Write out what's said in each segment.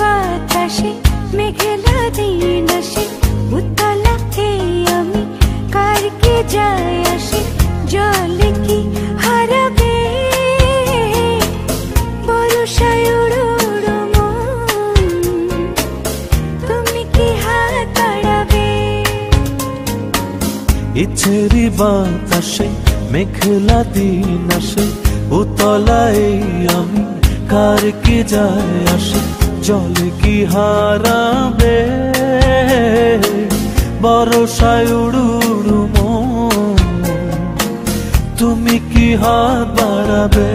বাতাসে মেঘলা দিন আসে উতলা আমি কার কি যায় আসে জলে কি হারাবে বরষায় উড়ো উড়ো মন তুমি কি হাত বাড়াবে ইচ্ছেরই বাতাসে মেঘলা দিন আসে উতলায় আমি কার কি যায় আসে জলে কি হারাবে বরষায় উড়ো উড়ো মন তুমি কি হাত বাড়াবে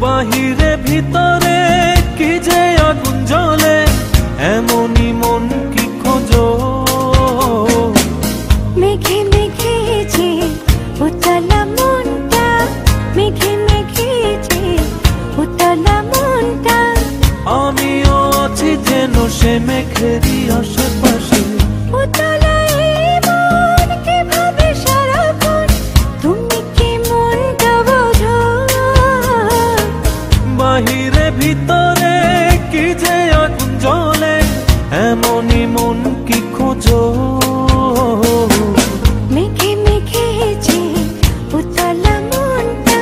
বাহিরে ভিতরে কি যে আগুন জ্বলে এমনই মন কি খোঁজো মেঘে মেঘে যে উতলা মনটা মেঘে মেঘে যে উতলা মনটা আমিও আছি যেন সে মেঘেরই আশেপাশে উতলা মন কি ভাবে সারাক্ষণ তুমি কি মনটা বোঝো বাহিরে ভিতরে কি যে আগুন জ্বলে এমনই মন কি খোঁজো মেঘে মেঘে যে উতলা মনটা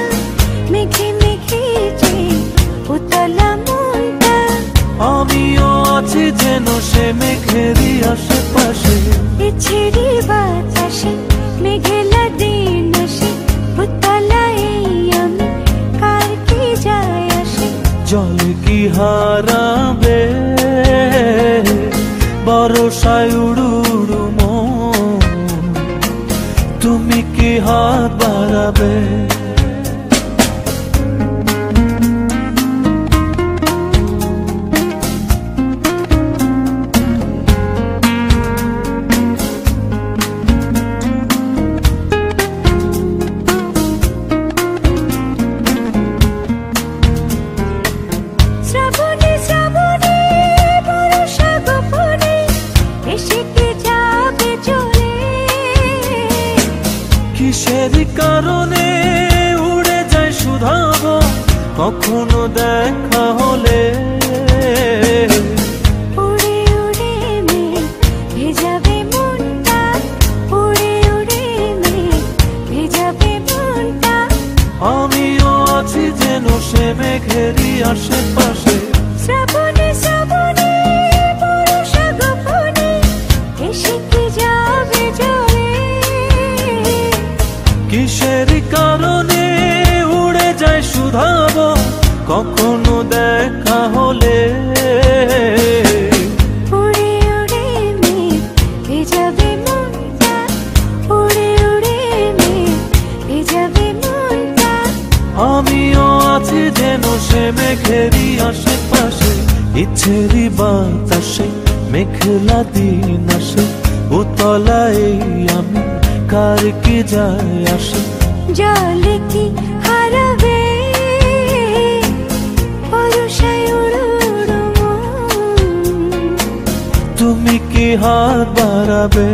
মেঘে মেঘে যে উতলা মনটা আমিও আছি যেন সে মেঘেরই আশেপাশে ইচ্ছেরই বাতাসে মেঘলা দিন আসে উতলা আমি কার কি যায় আসে জলে কি হারাবে বরষায় উড়ো উড়ো মন তুমি কি হাত বাড়াবে শ্রাবণে শ্রাবণে বর্ষা গোপনে এসে কি যাবে চলে কিসের কারণে উড়ে যায় শুধাবো কখনো দেখা হলে উড়ে উড়ে মেঘ ভেজাবে মনটা উড়ে উড়ে মেঘ ভেজাবে মনটা আমিও আছি যেন সে মেঘেরই আশেপাশে শ্রাবণে শ্রাবণে বর্ষা গোপনে এসে কি যাবে চলে কিসের কারণে উড়ে যায় শুধাবো কখনো দেখা হলে উড়ে উড়ে মেঘ ভেজাবে মনটা উড়ে উড়ে মেঘ ভেজাবে মনটা আমিও আছি যেন সে মেঘেরই আশেপাশে ইচ্ছেরই বাতাসে মেঘলা দিন আসে উতলায় আমি কার কি যায় আসে জলে কি হারাবে বরষায় উড়ো উড়ো মন তুমি কি হাত বাড়াবে।